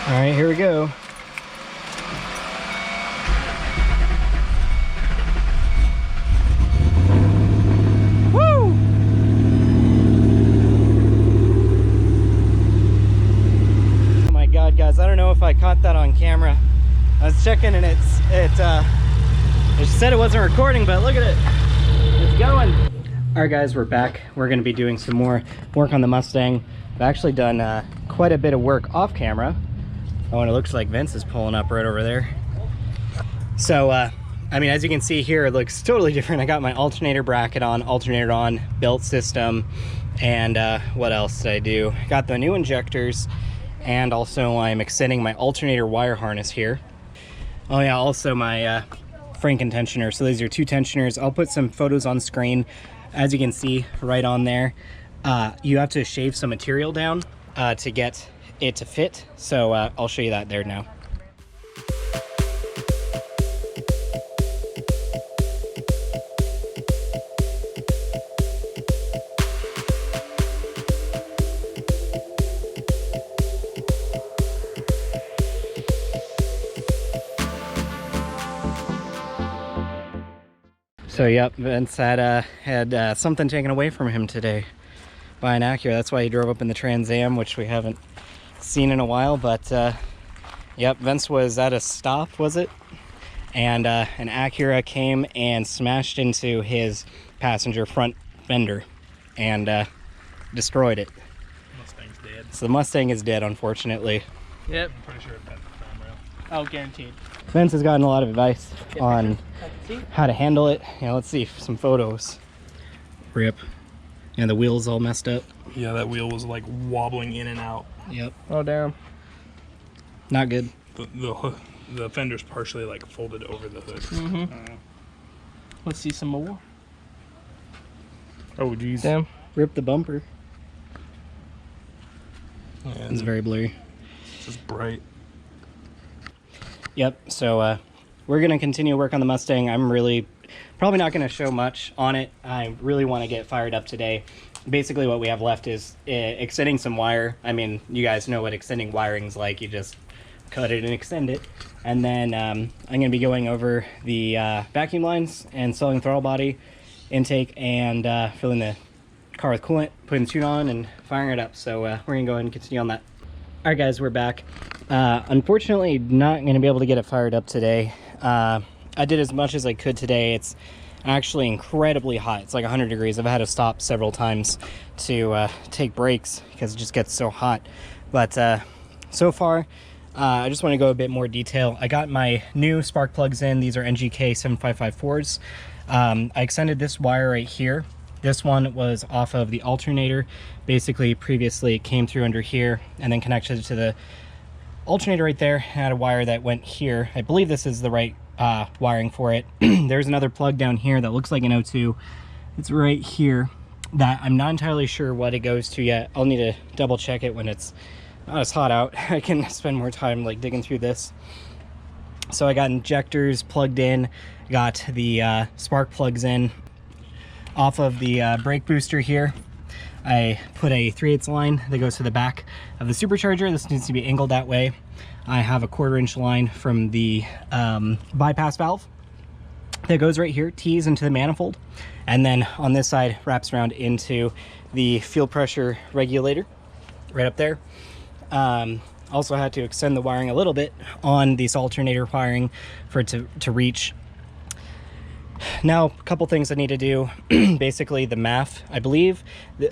All right, here we go. Woo! Oh my God, guys, I don't know if I caught that on camera. I was checking and it said it wasn't recording, but look at it. It's going. All right, guys, we're back. We're going to be doing some more work on the Mustang. I've actually done quite a bit of work off camera. Oh, and it looks like Vince is pulling up right over there. So, I mean, as you can see here, it looks totally different. I got my alternator bracket on, alternator on, belt system, and what else did I do? Got the new injectors, and also I'm extending my alternator wire harness here. Oh yeah, also my Franken tensioner. So these are two tensioners. I'll put some photos on screen. As you can see right on there, you have to shave some material down to get it to fit. So I'll show you that there now. So yep, Vince had something taken away from him today by an Acura. That's why he drove up in the Trans Am, which we haven't seen in a while. But yep, Vince was at a stop, was it? And an Acura came and smashed into his passenger front fender and destroyed it. Mustang's dead. So the Mustang is dead, unfortunately. Yep. I'm pretty sure it bent the frame rail. Oh, guaranteed. Vince has gotten a lot of advice on how to handle it. Yeah, let's see some photos. Rip. And the wheel's all messed up. Yeah, that wheel was like wobbling in and out. Yep. Oh, damn. Not good. The fender's partially like folded over the hood. Mm-hmm. Let's see some more. Oh, geez. Damn. Rip the bumper. Yeah, It's very blurry. It's just bright. Yep, so we're going to continue work on the Mustang. I'm probably not going to show much on it. I really want to get fired up today. Basically what we have left is extending some wire. I mean, you guys know what extending wiring's like. You just cut it and extend it. And then I'm going to be going over the vacuum lines and installing throttle body, intake, and filling the car with coolant, putting the tune on, and firing it up. So we're going to go ahead and continue on that. All right, guys, we're back. Unfortunately, not going to be able to get it fired up today. I did as much as I could today. It's actually incredibly hot. It's like 100 degrees. I've had to stop several times to take breaks because it just gets so hot. But so far, I just want to go a bit more detail. I got my new spark plugs in. These are NGK 7554s. I extended this wire right here. This one was off of the alternator. Basically, previously it came through under here and then connected to the alternator right there. I had a wire that went here. I believe this is the right wiring for it. There's another plug down here that looks like an O2. It's right here that I'm not entirely sure what it goes to yet. I'll need to double check it when it's not as hot out. I can spend more time like digging through this. So I got injectors plugged in, got the spark plugs in. Off of the brake booster here, I put a 3/8 line that goes to the back of the supercharger. This needs to be angled that way. I have a 1/4 line from the bypass valve that goes right here, tees into the manifold, and then on this side wraps around into the fuel pressure regulator right up there. Also had to extend the wiring a little bit on this alternator wiring for it to reach. Now, a couple things I need to do. Basically, the MAF, I believe.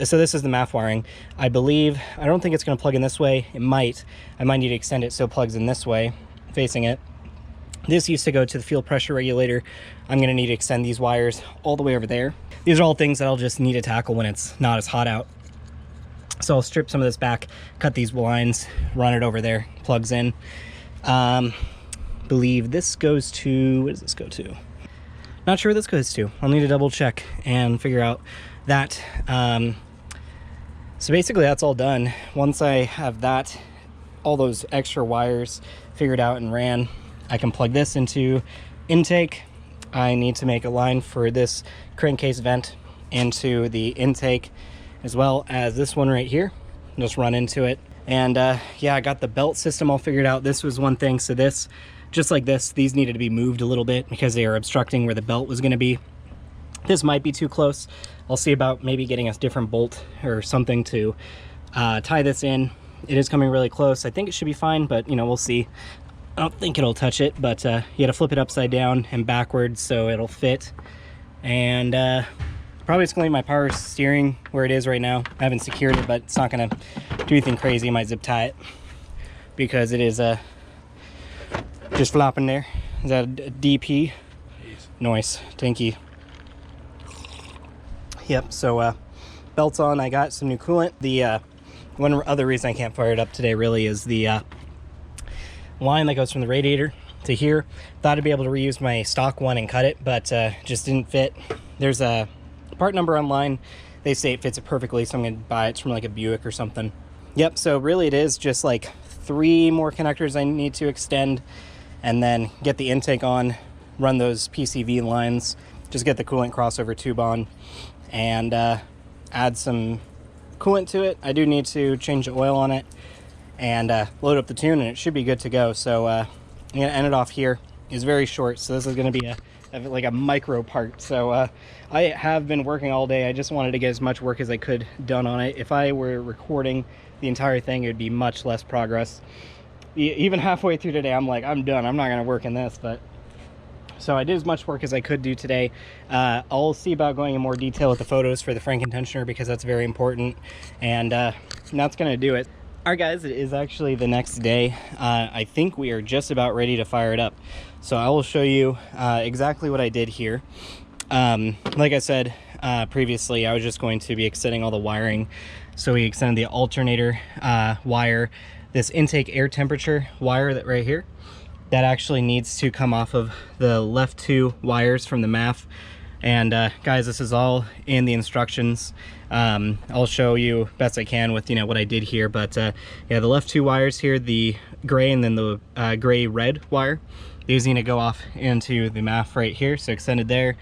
So this is the MAF wiring. I don't think it's going to plug in this way. It might. I might need to extend it so it plugs in this way, facing it. This used to go to the fuel pressure regulator. I'm going to need to extend these wires all the way over there. These are all things that I'll just need to tackle when it's not as hot out. So I'll strip some of this back, cut these lines, run it over there, plugs in. Believe this goes to, what does this go to? Not sure where this goes to. I'll need to double check and figure out that. So basically that's all done. Once I have that, all those extra wires figured out and ran, I can plug this into intake. I need to make a line for this crankcase vent into the intake, as well as this one right here. Just run into it. And yeah, I got the belt system all figured out. This was one thing. So this, just like this, these needed to be moved a little bit because they are obstructing where the belt was going to be. This might be too close. I'll see about maybe getting a different bolt or something to tie this in. It is coming really close. I think it should be fine, but you know, we'll see. I don't think it'll touch it, but you got to flip it upside down and backwards so it'll fit. And probably just gonna leave my power steering where it is right now. I haven't secured it, but it's not gonna do anything crazy. I might zip tie it because it is just flopping there. Is that a DP? Nice, thank you. Yep, so belts on. I got some new coolant. The one other reason I can't fire it up today really is the line that goes from the radiator to here. Thought I'd be able to reuse my stock one and cut it, but just didn't fit. There's a part number online. They say it fits it perfectly, so I'm gonna buy it. It's from like a Buick or something. Yep, so really it is just like 3 more connectors I need to extend and then get the intake on, run those PCV lines, just get the coolant crossover tube on, and add some coolant to it. I do need to change the oil on it and load up the tune, and it should be good to go. So I'm gonna end it off here. It's very short, so this is gonna be like a micro part. So I have been working all day. I just wanted to get as much work as I could done on it. If I were recording the entire thing, it would be much less progress. Even halfway through today, I'm like, I'm done. I'm not gonna work in this, but so I did as much work as I could do today. I'll see about going in more detail with the photos for the Franken-tensioner because that's very important, and that's gonna do it. All right, guys, it is actually the next day. I think we are just about ready to fire it up. So I will show you exactly what I did here. Like I said previously, I was just going to be extending all the wiring. So we extended the alternator wire, this intake air temperature wire that right here, that actually needs to come off of the left 2 wires from the MAF. And guys, this is all in the instructions. I'll show you best I can with what I did here, but yeah, the left 2 wires here, the gray and then the gray red wire, these need to go off into the MAF right here. So extended there,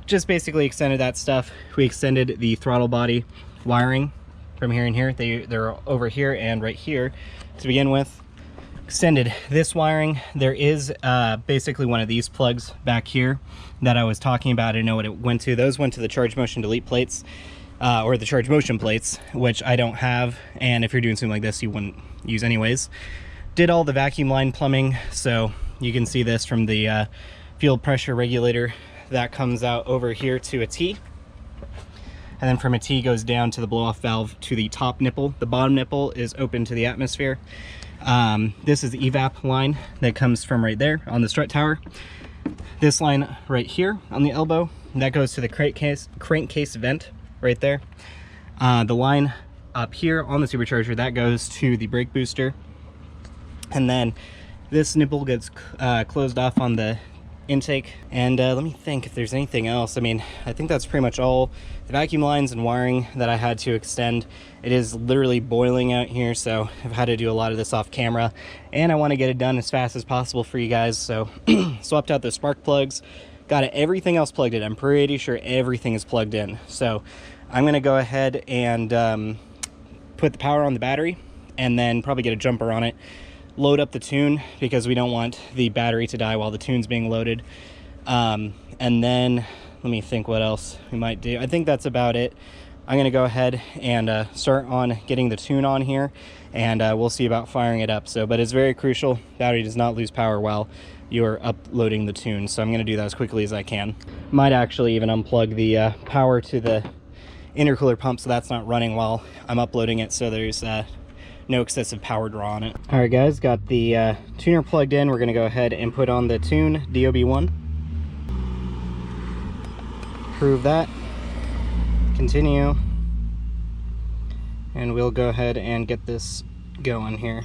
just basically extended that stuff. We extended the throttle body wiring from here and here. They're over here and right here to begin with. Extended this wiring. There is basically one of these plugs back here that I was talking about. I know what it went to. Those went to the charge motion delete plates, or the charge motion plates, which I don't have, and if you're doing something like this you wouldn't use anyways. Did all the vacuum line plumbing, so you can see this from the field pressure regulator that comes out over here to a T, and then from a T goes down to the blow off valve to the top nipple. The bottom nipple is open to the atmosphere. This is the evap line that comes from right there on the strut tower. This line right here on the elbow, that goes to the crankcase vent right there. The line up here on the supercharger, that goes to the brake booster. And then this nipple gets closed off on the intake. And let me think if there's anything else. I mean, I think that's pretty much all the vacuum lines and wiring that I had to extend. It is literally boiling out here, so I've had to do a lot of this off camera, and I want to get it done as fast as possible for you guys. So swapped out the spark plugs, got everything else plugged in. I'm pretty sure everything is plugged in. So I'm gonna go ahead and put the power on the battery and then probably get a jumper on it, load up the tune because we don't want the battery to die while the tune's being loaded. And then let me think what else we might do. I think that's about it. I'm gonna go ahead and start on getting the tune on here, and we'll see about firing it up. So, but it's very crucial, battery does not lose power while you're uploading the tune. So I'm gonna do that as quickly as I can. Might actually even unplug the power to the intercooler pump so that's not running while I'm uploading it, so there's no excessive power draw on it. All right, guys, got the tuner plugged in. We're gonna go ahead and put on the tune DOB1. Prove that. Continue. And we'll go ahead and get this going here.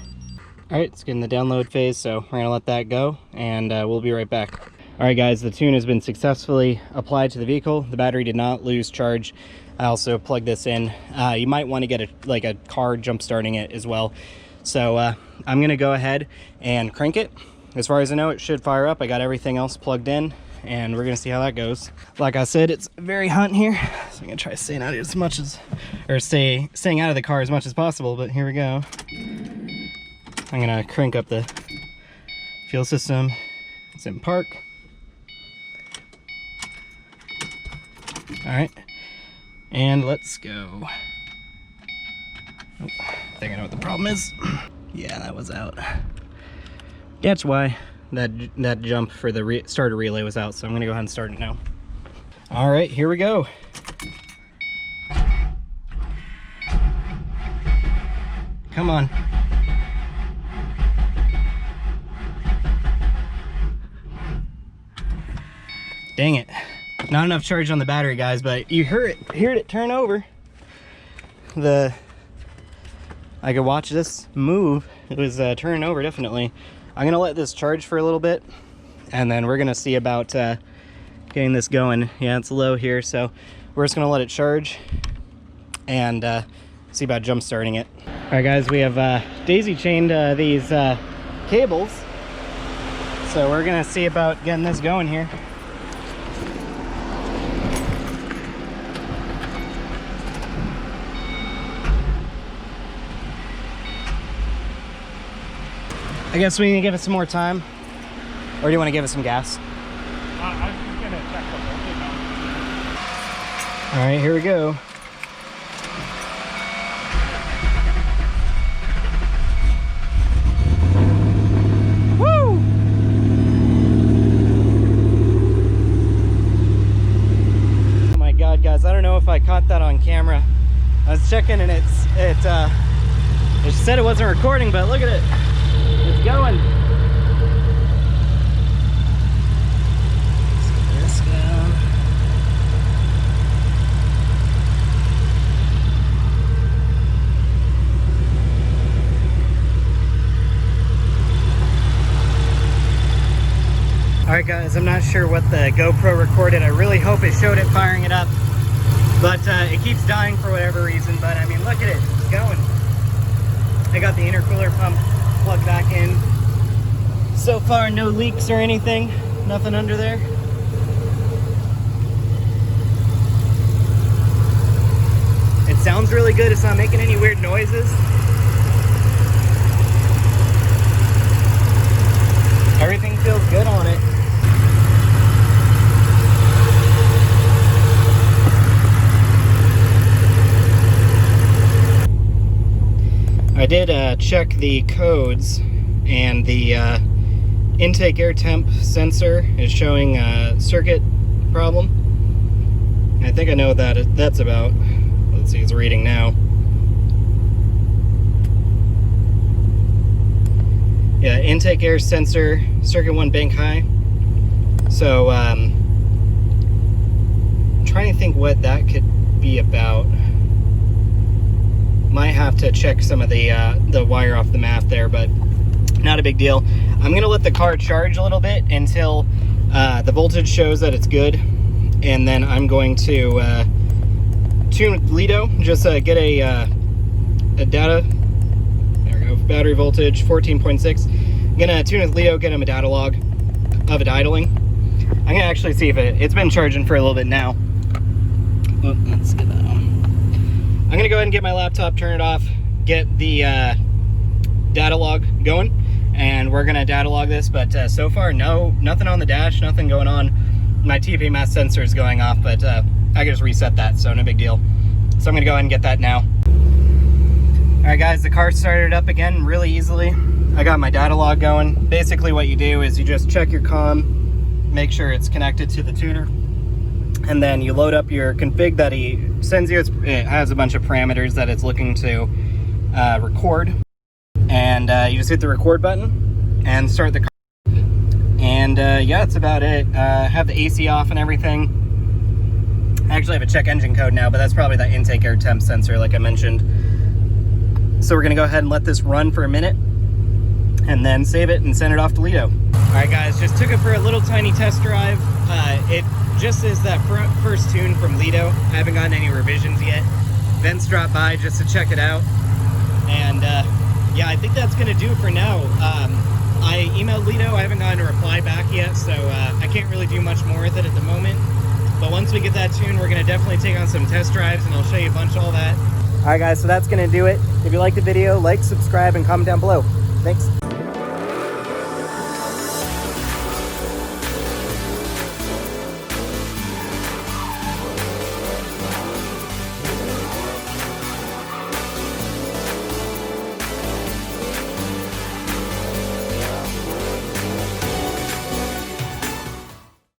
All right, it's getting the download phase, so we're gonna let that go, and we'll be right back. All right, guys, the tune has been successfully applied to the vehicle. The battery did not lose charge. I also plugged this in. You might want to get a car jump starting it as well. So I'm gonna go ahead and crank it. As far as I know, it should fire up. I got everything else plugged in. and we're gonna see how that goes. Like I said, it's very hot in here, so I'm gonna try staying out as much as, or staying out of the car as much as possible, but here we go. I'm gonna crank up the fuel system. It's in park. All right, and let's go. Oh, I think I know what the problem is. Yeah, that was out. That's why that jump for the starter relay was out, so I'm gonna go ahead and start it now. All right, here we go. Come on. Dang it. Not enough charge on the battery, guys, but you heard it turn over. I could watch this move. It was turning over, definitely. I'm gonna let this charge for a little bit, and then we're gonna see about getting this going. Yeah, it's low here, so we're just gonna let it charge and see about jump starting it. All right, guys, we have daisy chained these cables, so we're gonna see about getting this going here. I guess we need to give it some more time, or do you want to give it some gas? I'm just gonna check the voltage on. All right, here we go. Woo! Oh my God, guys! I don't know if I caught that on camera. I was checking, and it said it wasn't recording, but look at it. It's going. Let's get this down. All right, guys, I'm not sure what the GoPro recorded. I really hope it showed it firing it up, but it keeps dying for whatever reason. But I mean, look at it, it's going. I got the intercooler pump plugged back in. So far, no leaks or anything. Nothing under there. It sounds really good. It's not making any weird noises. Everything feels good on it. I did check the codes, and the intake air temp sensor is showing a circuit problem. I think I know what that's about. Let's see, it's reading now. Yeah, intake air sensor, circuit 1 bank high. So, I'm trying to think what that could be about. Might have to check some of the wire off the math there, but not a big deal. I'm gonna let the car charge a little bit until the voltage shows that it's good, and then I'm going to tune with Lido. Just get a data. There we go. Battery voltage 14.6. I'm gonna tune with Lido, get him a data log of it idling. I'm gonna actually see if it's been charging for a little bit now. Oh, let's get that on. I'm gonna go ahead and get my laptop, turn it off, get the data log going, and we're gonna data log this. But so far, nothing on the dash, nothing going on. My TP mass sensor is going off, but I can just reset that, so no big deal. So I'm gonna go ahead and get that now. All right, guys, the car started up again really easily. I got my data log going. Basically, what you do is you just check your comm, make sure it's connected to the tuner, and then you load up your config that he sends you. It has a bunch of parameters that it's looking to record, and you just hit the record button and start the car. And yeah, that's about it. Have the AC off and everything. I actually have a check engine code now, but that's probably that intake air temp sensor like I mentioned. So we're gonna go ahead and let this run for a minute and then save it and send it off to Lido. All right, guys, just took it for a little tiny test drive. It just is that first tune from Lido. I haven't gotten any revisions yet. Vince dropped by just to check it out. And yeah, I think that's gonna do it for now. I emailed Lido. I haven't gotten a reply back yet, so I can't really do much more with it at the moment. But once we get that tuned, we're going to definitely take on some test drives, and I'll show you a bunch of all that. All right, guys, so that's going to do it. If you liked the video, like, subscribe, and comment down below. Thanks.